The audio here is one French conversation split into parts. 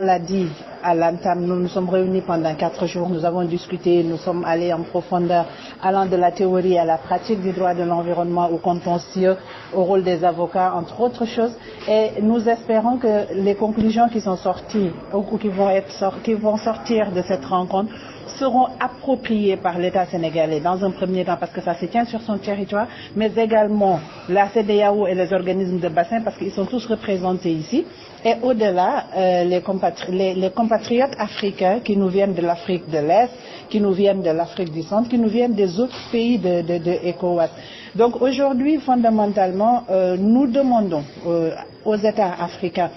l'a dit à l'entame, nous nous sommes réunis pendant 4 jours, nous avons discuté, nous sommes allés en profondeur, allant de la théorie à la pratique du droit de l'environnement, au contentieux, au rôle des avocats, entre autres choses. Et nous espérons que les conclusions qui sont sorties ou qui vont sortir de cette rencontre seront appropriées par l'État sénégalais dans un premier temps parce que ça se tient sur son territoire, mais également la CEDEAO et les organismes de bassin parce qu'ils sont tous représentés ici. Et au-delà, les compatriotes africains qui nous viennent de l'Afrique de l'Est, qui nous viennent de l'Afrique du Centre, qui nous viennent des autres pays de ECOWAS. Donc aujourd'hui, fondamentalement, nous demandons aux États africains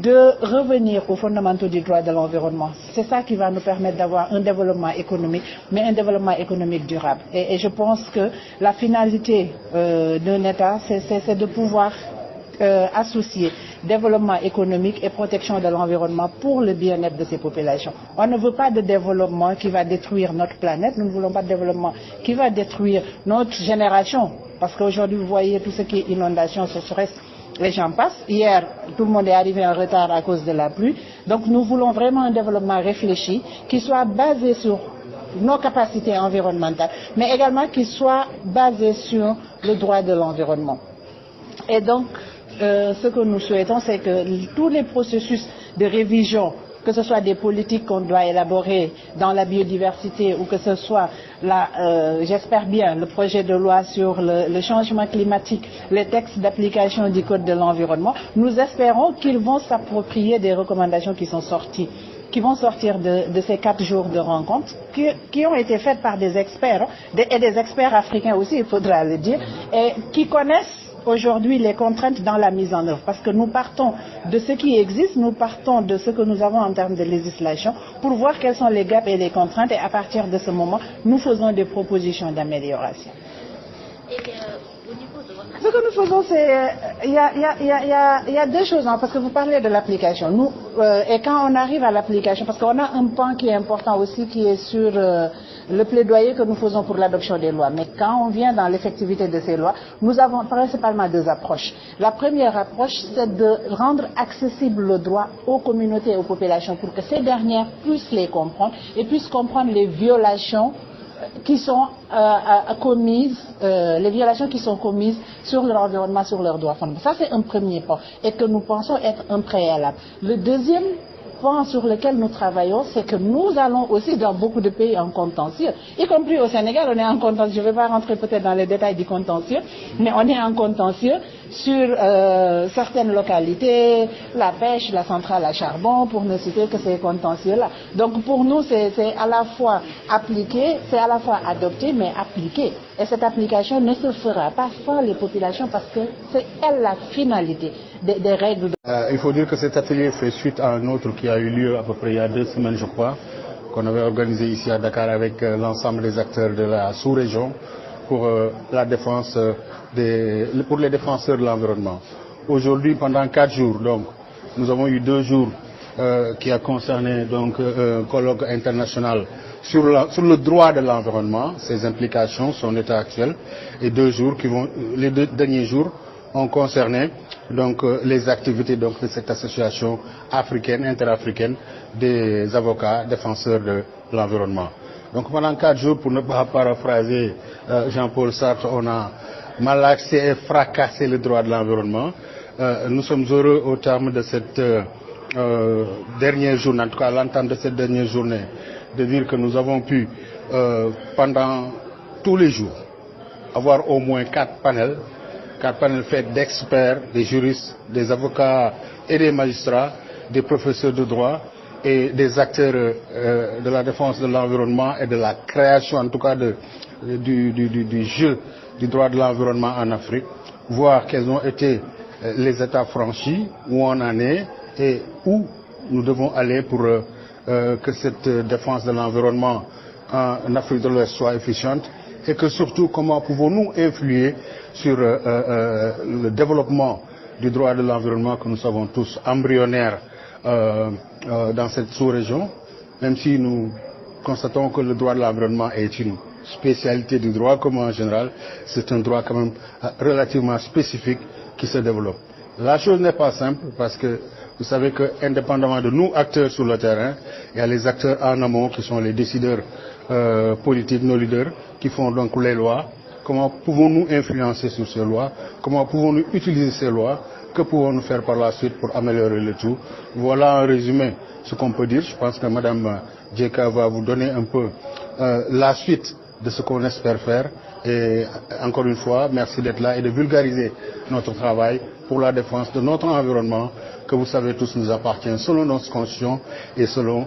de revenir aux fondamentaux du droit de l'environnement. C'est ça qui va nous permettre d'avoir un développement économique, mais un développement économique durable. Et je pense que la finalité d'un État, c'est de pouvoir associer développement économique et protection de l'environnement pour le bien-être de ces populations. On ne veut pas de développement qui va détruire notre planète, nous ne voulons pas de développement qui va détruire notre génération, parce qu'aujourd'hui vous voyez tout ce qui est inondation, sécheresse, les gens passent. Hier, tout le monde est arrivé en retard à cause de la pluie. Donc nous voulons vraiment un développement réfléchi qui soit basé sur nos capacités environnementales, mais également qui soit basé sur le droit de l'environnement. Et donc, ce que nous souhaitons, c'est que tous les processus de révision, que ce soit des politiques qu'on doit élaborer dans la biodiversité ou que ce soit, j'espère bien, le projet de loi sur le changement climatique, les textes d'application du Code de l'environnement, nous espérons qu'ils vont s'approprier des recommandations qui sont sorties, qui vont sortir de ces 4 jours de rencontre, qui ont été faites par des experts, et des experts africains aussi, il faudra le dire, et qui connaissent aujourd'hui les contraintes dans la mise en œuvre, parce que nous partons de ce qui existe, nous partons de ce que nous avons en termes de législation pour voir quels sont les gaps et les contraintes, et à partir de ce moment, nous faisons des propositions d'amélioration. Ce que nous faisons, c'est, il y a 2 choses, hein, parce que vous parlez de l'application. Nous, et quand on arrive à l'application, parce qu'on a un pan qui est important aussi, qui est sur le plaidoyer que nous faisons pour l'adoption des lois. Mais quand on vient dans l'effectivité de ces lois, nous avons principalement 2 approches. La première approche, c'est de rendre accessible le droit aux communautés et aux populations pour que ces dernières puissent les comprendre et puissent comprendre les violations qui sont commises, les violations qui sont commises sur leur environnement, sur leurs droits fondamentaux. Ça, c'est un premier point et que nous pensons être un préalable. Le deuxième point sur lequel nous travaillons, c'est que nous allons aussi dans beaucoup de pays en contentieux, y compris au Sénégal, on est en contentieux. Je ne vais pas rentrer peut-être dans les détails du contentieux, mais on est en contentieux sur certaines localités, la pêche, la centrale à charbon, pour ne citer que ces contentieux-là. Donc pour nous, c'est à la fois appliqué, c'est à la fois adopté, mais appliqué. Et cette application ne se fera pas sans les populations parce que c'est elle la finalité des règles. Il faut dire que cet atelier fait suite à un autre qui a eu lieu à peu près il y a 2 semaines, je crois, qu'on avait organisé ici à Dakar avec l'ensemble des acteurs de la sous-région pour la défense pour les défenseurs de l'environnement. Aujourd'hui, pendant 4 jours, donc, nous avons eu 2 jours qui a concerné donc un colloque international sur le droit de l'environnement, ses implications, son état actuel, et 2 jours les 2 derniers jours ont concerné donc les activités donc de cette association africaine, interafricaine des avocats défenseurs de l'environnement. Donc pendant 4 jours, pour ne pas paraphraser Jean-Paul Sartre, on a malaxé et fracassé le droit de l'environnement. Nous sommes heureux au terme de cette dernière journée, en tout cas à l'entame de cette dernière journée, de dire que nous avons pu pendant tous les jours avoir au moins 4 panels faits d'experts, des juristes, des avocats et des magistrats, des professeurs de droit et des acteurs de la défense de l'environnement et de la création, en tout cas du jeu du droit de l'environnement en Afrique, voir quels ont été les étapes franchies, où on en est et où nous devons aller pour que cette défense de l'environnement en Afrique de l'Ouest soit efficiente, et que surtout comment pouvons-nous influer sur le développement du droit de l'environnement que nous savons tous embryonnaire dans cette sous-région, même si nous constatons que le droit de l'environnement est une spécialité du droit comme en général, c'est un droit quand même relativement spécifique qui se développe. La chose n'est pas simple parce que vous savez que, indépendamment de nous, acteurs sur le terrain, il y a les acteurs en amont qui sont les décideurs politiques, nos leaders, qui font donc les lois. Comment pouvons-nous influencer sur ces lois? Comment pouvons-nous utiliser ces lois? Que pouvons-nous faire par la suite pour améliorer le tout? Voilà en résumé ce qu'on peut dire. Je pense que Mme Djeka va vous donner un peu la suite de ce qu'on espère faire. Et encore une fois, merci d'être là et de vulgariser notre travail pour la défense de notre environnement que vous savez tous nous appartient selon notre constitution et selon